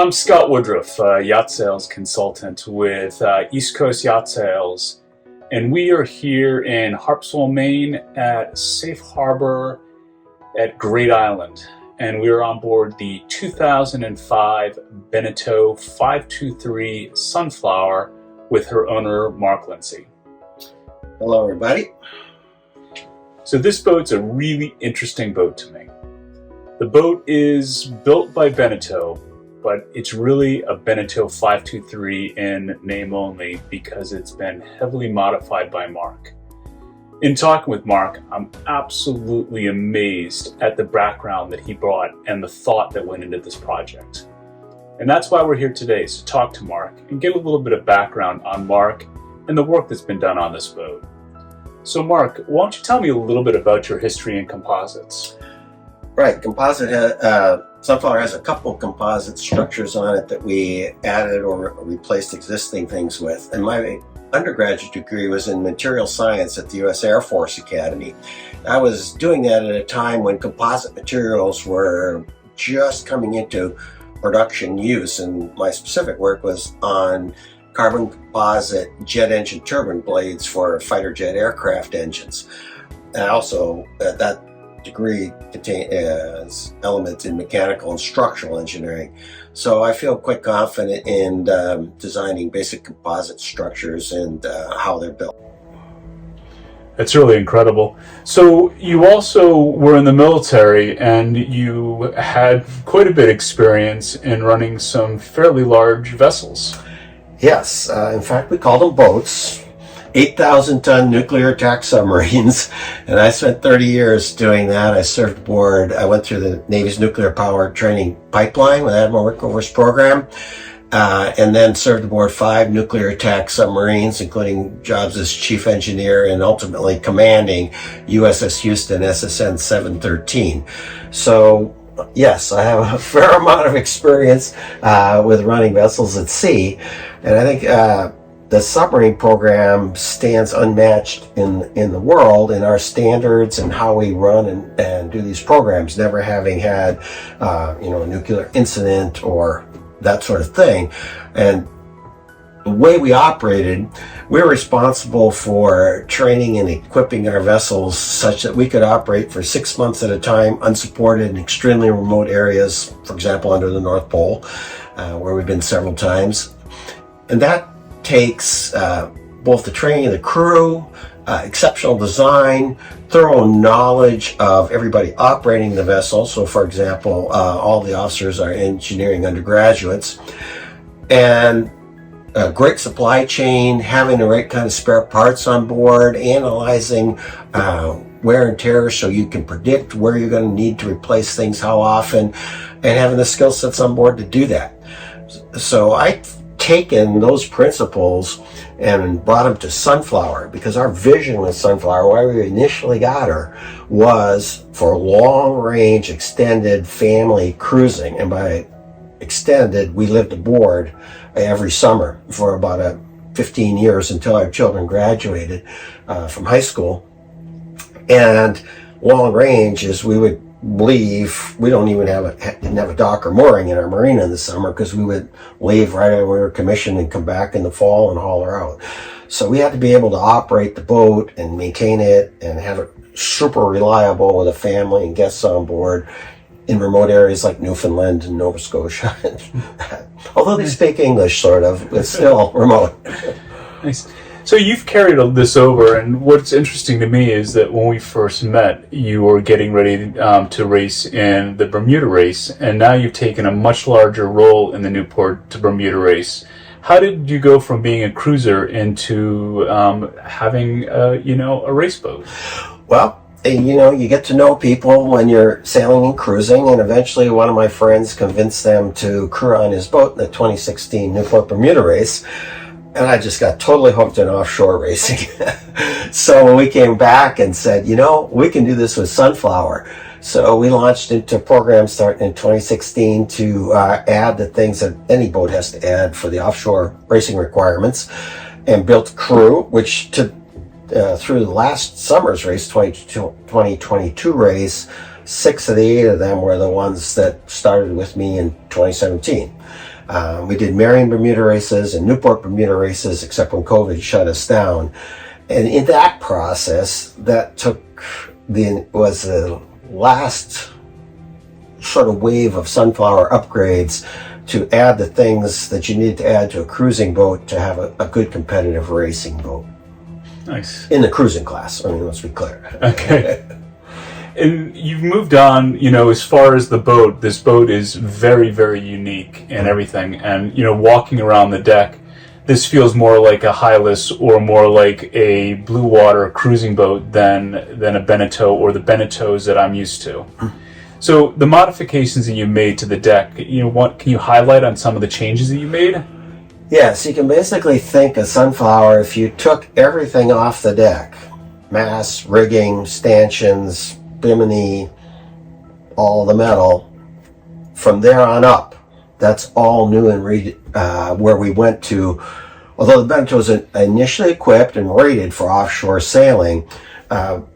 I'm Scott Woodruff, yacht sales consultant with East Coast Yacht Sales, and we are here in Harpswell, Maine at Safe Harbor at Great Island, and we are on board the 2005 Beneteau 523 Sunflower with her owner, Mark Lenci. Hello, everybody. So this boat's a really interesting boat to me. The boat is built by Beneteau, but it's really a Beneteau 523 in name only because it's been heavily modified by Mark. In talking with Mark, I'm absolutely amazed at the background that he brought and the thought that went into this project. And that's why we're here today, is to talk to Mark and get a little bit of background on Mark and the work that's been done on this boat. So Mark, why don't you tell me a little bit about your history in composites? Right, Sunflower has a couple composite structures on it that we added or replaced existing things with. And my undergraduate degree was in material science at the U.S. Air Force Academy. I was doing that at a time when composite materials were just coming into production use, and my specific work was on carbon composite jet engine turbine blades for fighter jet aircraft engines. And also, that degree contains elements in mechanical and structural engineering. So I feel quite confident in designing basic composite structures and how they're built. That's really incredible. So you also were in the military and you had quite a bit of experience in running some fairly large vessels. Yes, in fact, we call them boats. 8,000-ton nuclear attack submarines, and I spent 30 years doing that. I served aboard, I went through the Navy's nuclear power training pipeline with Admiral Rickover's program, and then served aboard 5 nuclear attack submarines, including jobs as chief engineer and ultimately commanding USS Houston SSN 713. So yes, I have a fair amount of experience with running vessels at sea, and I think the submarine program stands unmatched in the world in our standards and how we run and do these programs, never having had a nuclear incident or that sort of thing. And the way we operated, we were responsible for training and equipping our vessels such that we could operate for 6 months at a time, unsupported in extremely remote areas, for example, under the North Pole, where we've been several times. And that takes both the training of the crew, exceptional design, thorough knowledge of everybody operating the vessel. So, for example, all the officers are engineering undergraduates, and a great supply chain, having the right kind of spare parts on board, analyzing wear and tear so you can predict where you're going to need to replace things, how often, and having the skill sets on board to do that. So I've taken those principles and brought them to Sunflower, because our vision with Sunflower, why we initially got her, was for long range extended family cruising. And by extended, we lived aboard every summer for about 15 years until our children graduated from high school. And long range is we would leave. We didn't have a dock or mooring in our marina in the summer, because we would leave right after we were commissioned and come back in the fall and haul her out. So we had to be able to operate the boat and maintain it and have it super reliable with a family and guests on board in remote areas like Newfoundland and Nova Scotia. Although they speak English, sort of, it's still remote. Nice. So you've carried this over, and what's interesting to me is that when we first met, you were getting ready to race in the Bermuda race, and now you've taken a much larger role in the Newport to Bermuda race. How did you go from being a cruiser into having a race boat? Well, you get to know people when you're sailing and cruising, and eventually one of my friends convinced them to crew on his boat in the 2016 Newport Bermuda race. And I just got totally hooked in offshore racing. So when we came back and said, we can do this with Sunflower. So we launched into a program starting in 2016 to add the things that any boat has to add for the offshore racing requirements, and built a crew, which through the last summer's race, 2022 race, 6 of the 8 of them were the ones that started with me in 2017. We did Marion Bermuda races and Newport Bermuda races, except when COVID shut us down. And in that process, that was the last sort of wave of Sunflower upgrades to add the things that you need to add to a cruising boat to have a good competitive racing boat. Nice. In the cruising class, I mean, let's be clear. Okay. And you've moved on, as far as the boat. This boat is very, very unique and everything. And, walking around the deck, this feels more like a Hylas or more like a blue water cruising boat than a Beneteau or the Beneteaus that I'm used to. So the modifications that you made to the deck, can you highlight on some of the changes that you made? Yes, you can basically think of Sunflower if you took everything off the deck. Mast, rigging, stanchions, bimini, all the metal. From there on up, that's all new and where we went to. Although the Beneteau was initially equipped and rated for offshore sailing,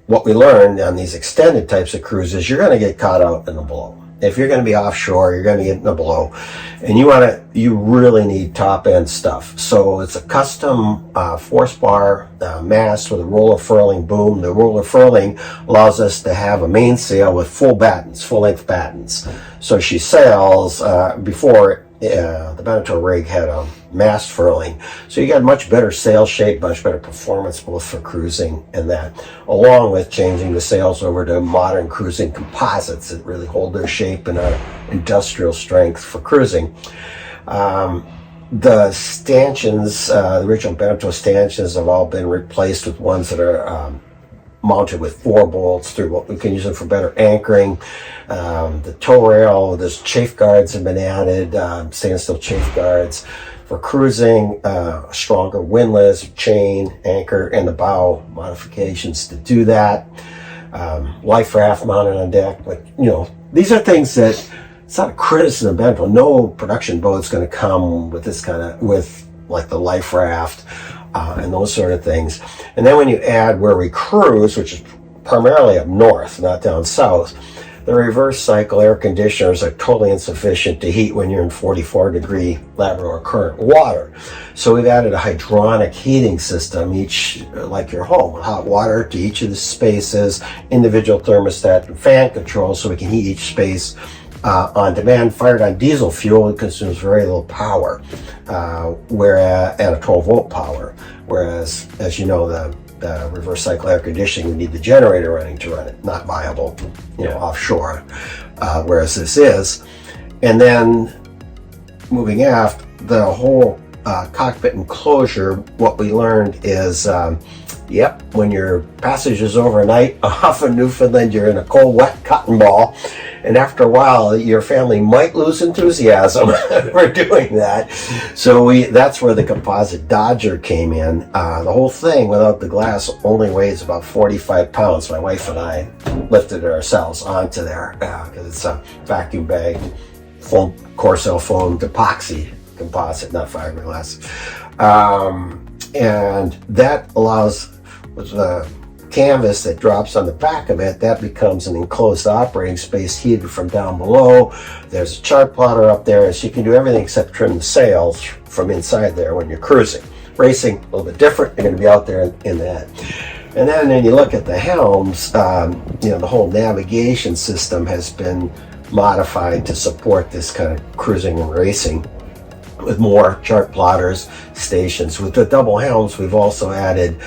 what we learned on these extended types of cruises, you're going to get caught out in the blow. If you're going to be offshore, you're going to get in the blow, and you really need top end stuff. So it's a custom force bar mast with a roller furling boom. The roller furling allows us to have a mainsail with full length battens. So she sails before the Beneteau rig had a mast furling. So you got much better sail shape, much better performance both for cruising and that, along with changing the sails over to modern cruising composites that really hold their shape and are industrial strength for cruising. The stanchions, the original Beneteau stanchions have all been replaced with ones that are mounted with 4 bolts through what we can use them for better anchoring. The tow rail, there's chafe guards have been added, standstill chafe guards. For cruising, stronger windlass, chain, anchor, and the bow modifications to do that. Life raft mounted on deck, but these are things that it's not a criticism of Beneteau. No production boat's going to come with with like the life raft and those sort of things. And then when you add where we cruise, which is primarily up north, not down south, the reverse cycle air conditioners are totally insufficient to heat when you're in 44-degree Labrador current water. So we've added a hydronic heating system, each like your home, with hot water to each of the spaces, individual thermostat and fan control, so we can heat each space on demand. Fired on diesel fuel, it consumes very little power, whereas at a 12-volt power. Whereas, as you know, the reverse cycle air conditioning, we need the generator running to run it. Not viable, offshore, whereas this is. And then moving aft, the whole cockpit enclosure, what we learned is, when your passage is overnight off of Newfoundland, you're in a cold, wet cotton ball. And after a while, your family might lose enthusiasm for doing that. So that's where the composite Dodger came in. The whole thing, without the glass, only weighs about 45 pounds. My wife and I lifted it ourselves onto there because it's a vacuum bagged foam, Corcel foam epoxy composite, not fiberglass. And that allows, with the canvas that drops on the back of it, that becomes an enclosed operating space heated from down below. There's a chart plotter up there, so you can do everything except trim the sails from inside there when you're cruising. Racing, a little bit different. You're going to be out there in that. And then you look at the helms, the whole navigation system has been modified to support this kind of cruising and racing with more chart plotters, stations. With the double helms, we've also added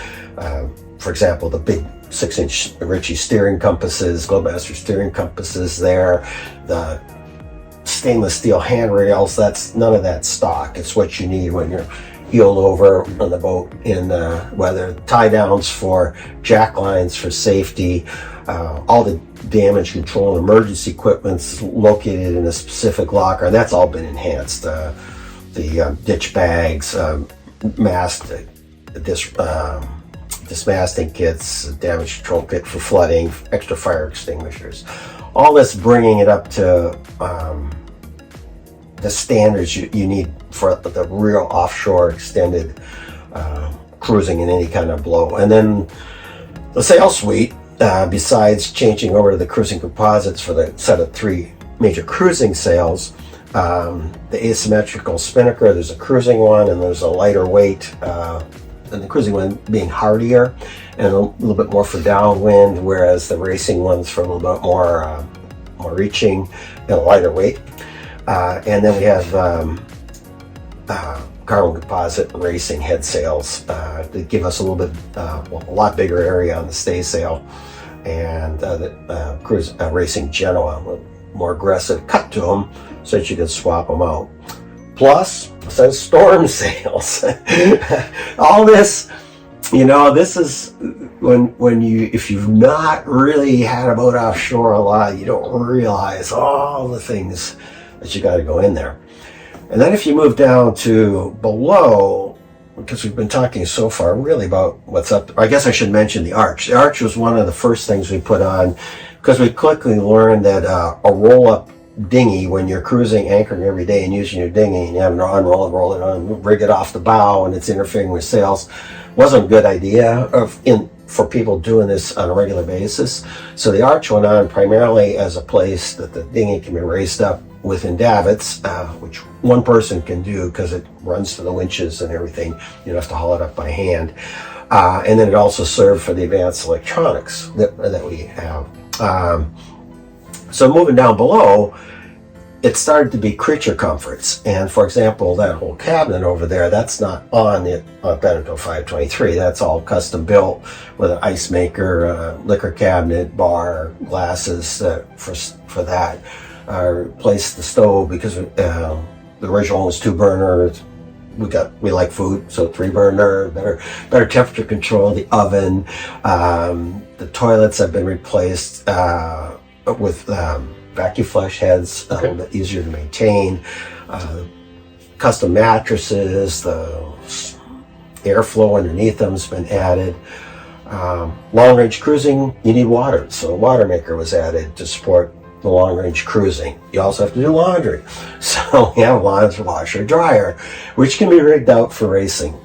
for example, the big 6-inch Ritchie steering compasses, Globemaster steering compasses there, the stainless steel handrails, that's none of that stock. It's what you need when you're heeled over on the boat in weather. Tie downs for jack lines for safety, all the damage control and emergency equipment's located in a specific locker, and that's all been enhanced. The ditch bags, mast, dismasting kits, damage control kit for flooding, extra fire extinguishers. All this bringing it up to the standards you need for the real offshore extended cruising in any kind of blow. And then the sail suite, besides changing over to the cruising composites for the set of 3 major cruising sails, the asymmetrical spinnaker. There's a cruising one, and there's a lighter weight, and the cruising one being hardier and a little bit more for downwind, whereas the racing one's for a little bit more reaching and a lighter weight. And then we have carbon composite racing head sails that give us a little bit, a lot bigger area on the staysail, and the cruise racing Genoa, more aggressive cut to them so that you can swap them out. Plus, it says storm sails. All this, this is when if you've not really had a boat offshore a lot, you don't realize all the things that you got to go in there. And then if you move down to below, because we've been talking so far really about what's up, I guess I should mention the arch. The arch was one of the first things we put on, because we quickly learned that a roll-up dinghy, when you're cruising, anchoring every day and using your dinghy, and you have to unroll it, roll it on, rig it off the bow, and it's interfering with sails, wasn't a good idea for people doing this on a regular basis. So the arch went on primarily as a place that the dinghy can be raised up within davits, which one person can do because it runs to the winches and everything. You don't have to haul it up by hand. And then it also served for the advanced electronics that we have. So moving down below, it started to be creature comforts. And for example, that whole cabinet over there, that's not on the Beneteau 523. That's all custom built with an ice maker, liquor cabinet, bar, glasses for that. Replaced the stove because the original one was 2-burner. We like food, so 3-burner, better temperature control. The oven, the toilets have been replaced with vacuum flush heads, a little bit easier to maintain. Custom mattresses, the airflow underneath them has been added. Long range cruising, you need water, so a water maker was added to support the long range cruising. You also have to do laundry, so we have a washer dryer, which can be rigged out for racing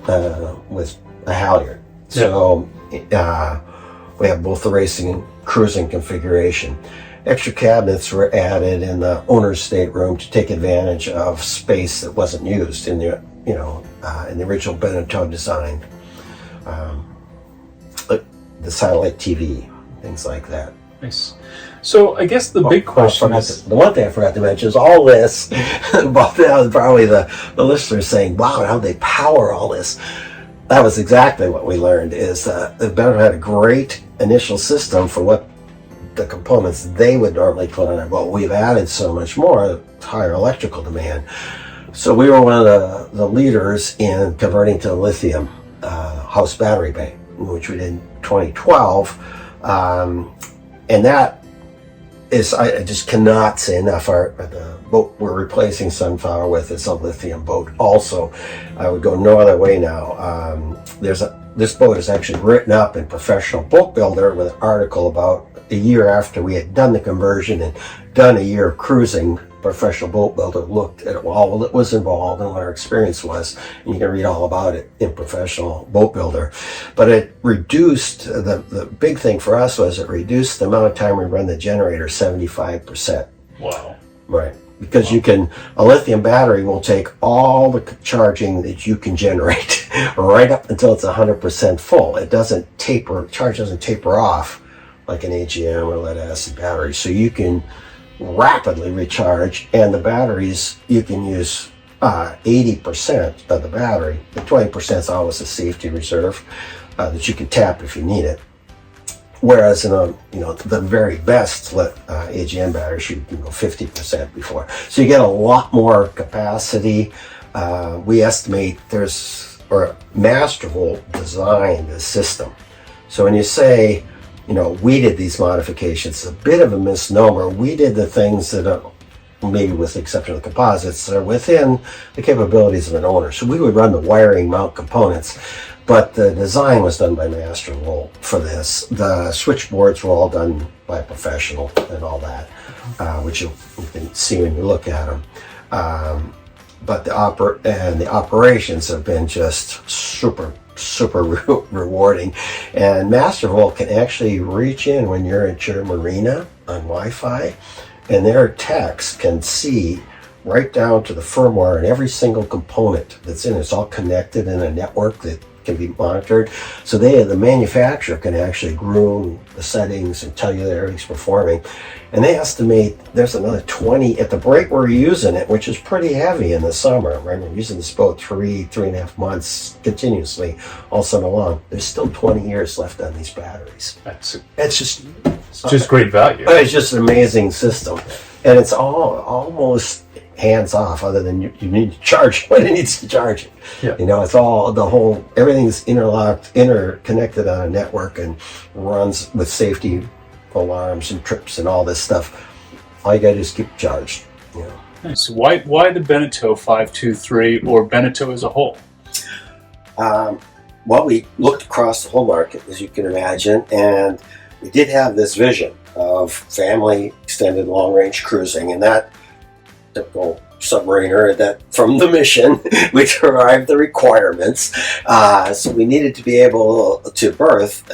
with a halyard. So we have both the racing and cruising configuration. Extra cabinets were added in the owner's stateroom to take advantage of space that wasn't used in the in the original Beneteau design. The satellite TV, things like that. Nice. So I guess the big question is... The one thing I forgot to mention is all this, probably the listeners saying, wow, how they power all this. That was exactly what we learned, is the Beneteau had a great initial system for what the components they would normally put on it. Well, we've added so much more, higher electrical demand. So we were one of the leaders in converting to lithium house battery bank, which we did in 2012. And that is, I just cannot say enough. The boat we're replacing Sunflower with is a lithium boat also. I would go no other way now. This boat is actually written up in Professional Boat Builder with an article about a year after we had done the conversion and done a year of cruising. Professional Boat Builder looked at all that was involved and what our experience was, and you can read all about it in Professional Boat Builder. But it reduced, the big thing for us was it reduced the amount of time we run the generator 75%. Wow. Right. Because a lithium battery will take all the charging that you can generate right up until it's 100% full. It doesn't taper, charge doesn't taper off like an AGM or lead acid battery. So you can rapidly recharge, and the batteries, you can use 80% of the battery. The 20% is always a safety reserve that you can tap if you need it. Whereas in the very best AGM batteries, you can go 50% before. So you get a lot more capacity. We estimate Mastervolt designed the system. So when you say, we did these modifications, it's a bit of a misnomer. We did the things that maybe with the exception of the composites, are within the capabilities of an owner. So we would run the wiring, mount components, but the design was done by Mastervolt for this. The switchboards were all done by a professional and all that, which you can see when you look at them. But the operations have been just super rewarding. And Mastervolt can actually reach in when you're at your marina on Wi-Fi, and their techs can see right down to the firmware and every single component that's in it. It's all connected in a network that can be monitored. So the manufacturer can actually groom the settings and tell you that everything's performing. And they estimate there's another 20 at the rate we're using it, which is pretty heavy in the summer, right? We're using this boat 3.5 months continuously all summer long. There's still 20 years left on these batteries. It's just great value. It's just an amazing system. And it's almost hands off, other than you need to charge when it needs to charge it. Yeah. You know, it's everything's interconnected on a network and runs with safety alarms and trips and all this stuff. All you gotta do is keep charged. You know. Nice. Why the Beneteau 523 or Beneteau as a whole? Well, we looked across the whole market, as you can imagine, and we did have this vision of family extended long-range cruising, and that typical submariner that from the mission we derived the requirements. So we needed to be able to berth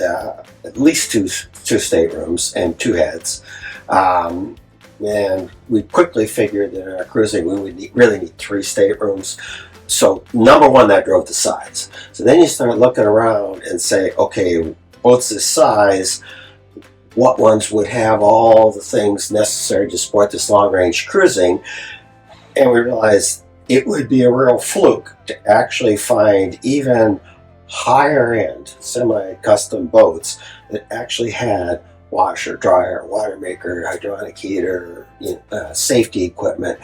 at least two staterooms and 2 heads. And we quickly figured that in our cruising we would really need 3 staterooms. So number one, that drove the size. So then you start looking around and say, okay, boats this size, what ones would have all the things necessary to support this long-range cruising? And we realized it would be a real fluke to actually find even higher-end semi-custom boats that actually had washer, dryer, water maker, hydronic heater, safety equipment.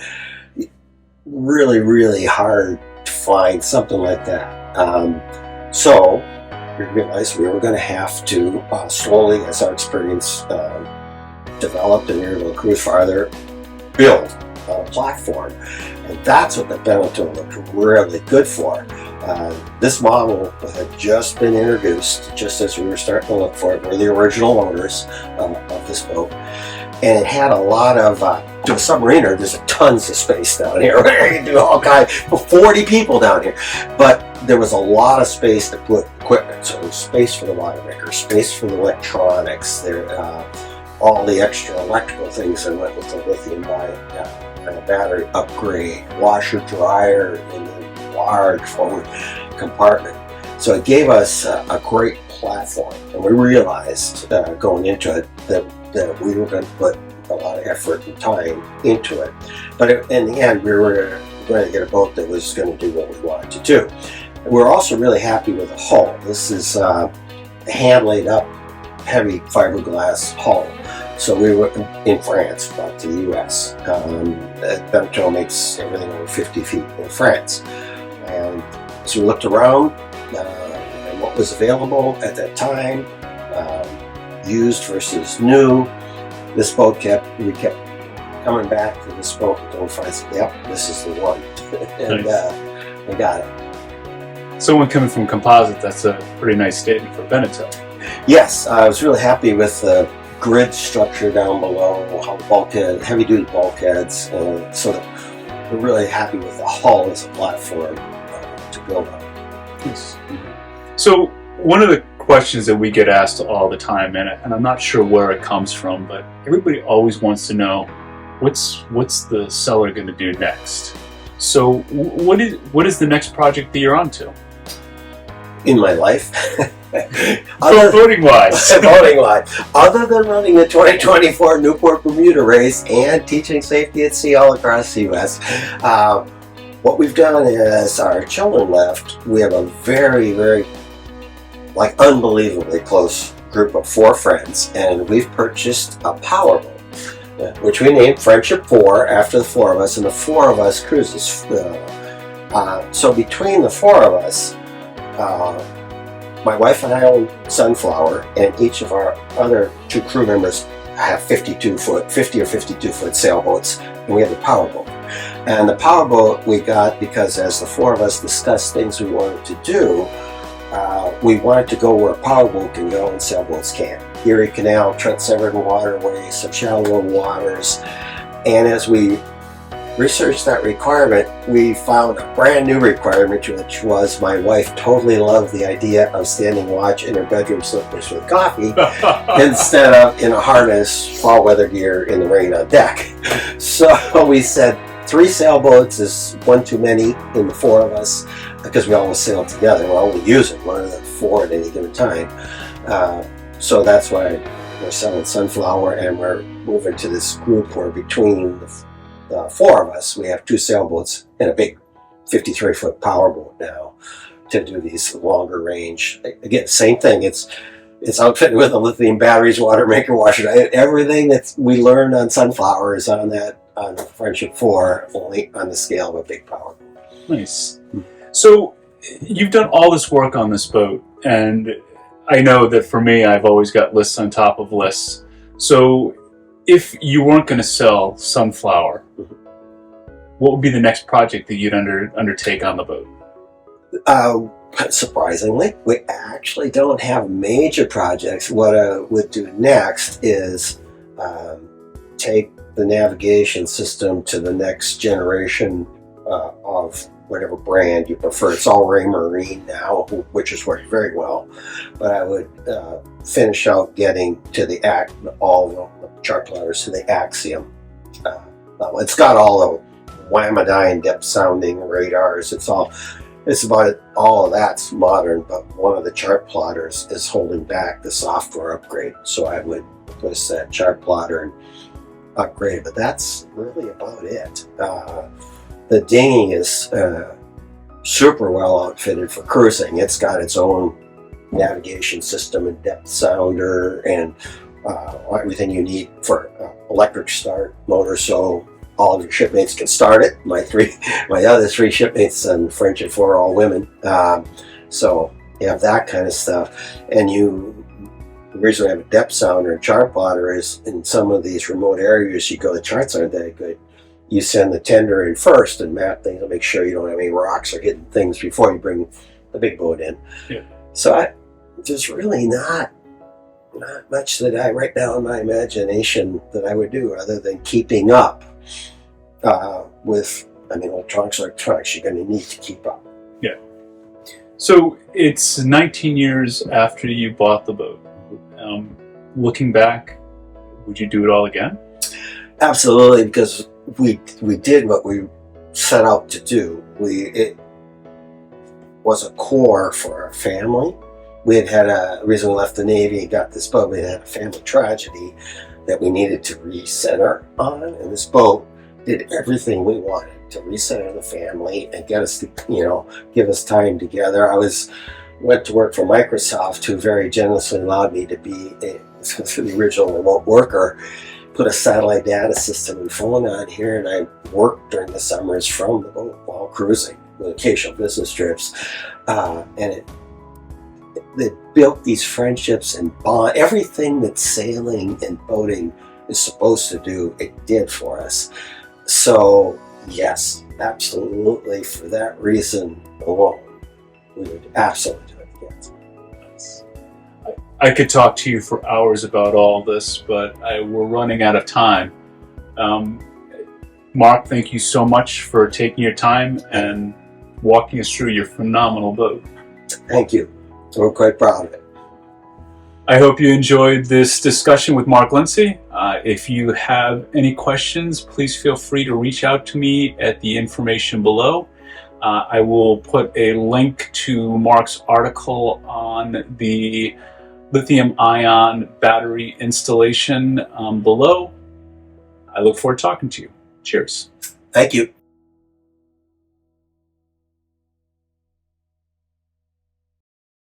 Really, really hard to find something like that. So we realized we were going to have to slowly, as our experience developed and we were able to cruise farther, build a platform. And that's what the Beneteau looked really good for. This model had just been introduced just as we were starting to look for it. We're the original owners of this boat. And it had a lot of, to a submariner, there's tons of space down here. You can do all kinds, 40 people down here. But there was a lot of space to put equipment. So there was space for the water maker, space for the electronics, all the extra electrical things that went with the lithium battery upgrade, washer, dryer in the large forward compartment. So it gave us a great platform. And we realized going into it that we were going to put a lot of effort and time into it. But in the end, we were going to get a boat that was going to do what we wanted to do. And we're also really happy with the hull. This is a hand-laid up heavy fiberglass hull. So we were in France, brought to the US. Beneteau makes everything over 50 feet in France. And so we looked around and what was available at that time, used versus new. This boat we kept coming back to this boat until we finally said, yep, this is the one. And Nice. We got it. Someone coming from composite, that's a pretty nice statement for Beneteau. Yes, I was really happy with the grid structure down below, heavy-duty bulkheads, so that we're really happy with the hull as a platform to build on. Nice. So one of the questions that we get asked all the time, and I'm not sure where it comes from, but everybody always wants to know what's the seller going to do next. So what is the next project that you're onto? In my life, voting wise, other than running the 2024 Newport Bermuda race and teaching safety at sea all across the U.S., what we've done is our children left. We have a very, very, unbelievably close group of 4 friends, and we've purchased a powerboat, which we named Friendship 4 after the 4 of us, and the 4 of us cruises. So between the 4 of us, my wife and I own Sunflower, and each of our other 2 crew members have 50 or 52 foot sailboats, and we have the powerboat. And the powerboat we got because as the 4 of us discussed things we wanted to do, we wanted to go where a powerboat can go and sailboats can't. Erie Canal, Trent Severn waterways, some shallow waters. And as we researched that requirement, we found a brand new requirement, which was my wife totally loved the idea of standing watch in her bedroom slippers with coffee instead of in a harness, fall weather gear in the rain on deck. So we said, 3 sailboats is one too many in the 4 of us because we always sail together. We're only using one of the 4 at any given time. So that's why we're selling Sunflower, and we're moving to this group where between the 4 of us, we have 2 sailboats and a big 53-foot powerboat now to do these longer range. Again, same thing. It's outfitted with the lithium batteries, water maker, washer. Everything that we learned on Sunflower is on Friendship 4, only on the scale of a big powerboat. Nice. So you've done all this work on this boat, and I know that for me, I've always got lists on top of lists. So if you weren't going to sell Sunflower, what would be the next project that you'd undertake on the boat? Surprisingly, we actually don't have major projects. What I would do next is take the navigation system to the next generation of whatever brand you prefer. It's all Raymarine now, which is working very well. But I would finish out getting to all the chart plotters to the Axiom. It's got all the Wamodine depth sounding radars. It's about all of that's modern, but one of the chart plotters is holding back the software upgrade. So I would replace that chart plotter and upgrade, but that's really about it. The dinghy is super well outfitted for cruising. It's got its own navigation system and depth sounder and everything you need for electric start motor, so all of your shipmates can start it. My other 3 shipmates on Friendship 4 are all women. So you have that kind of stuff. And the reason we have a depth sounder and chart plotter is in some of these remote areas the charts aren't that good. You send the tender in first and map things to make sure you don't have any rocks or hidden things before you bring the big boat in. Yeah. So there's really not much that right now in my imagination that I would do other than keeping up with, electronics, you're going to need to keep up. Yeah. So it's 19 years after you bought the boat. Looking back, would you do it all again? Absolutely, because we did what we set out to do. It was a core for our family. We had a reason we left the Navy and got this boat. We had a family tragedy that we needed to recenter on, and this boat did everything we wanted to recenter the family and get us to, give us time together. Went to work for Microsoft, who very generously allowed me to be the original remote worker, put a satellite data system and phone on here, and I worked during the summers from the boat while cruising with occasional business trips. And it built these friendships and bond. Everything that sailing and boating is supposed to do, it did for us. So yes, absolutely, for that reason alone, we would absolutely do it again. I could talk to you for hours about all this, but we're running out of time. Mark, thank you so much for taking your time and walking us through your phenomenal boat. Thank you. We're quite proud of it. I hope you enjoyed this discussion with Mark Lenci. If you have any questions, please feel free to reach out to me at the information below. I will put a link to Mark's article on the lithium-ion battery installation below. I look forward to talking to you. Cheers. Thank you.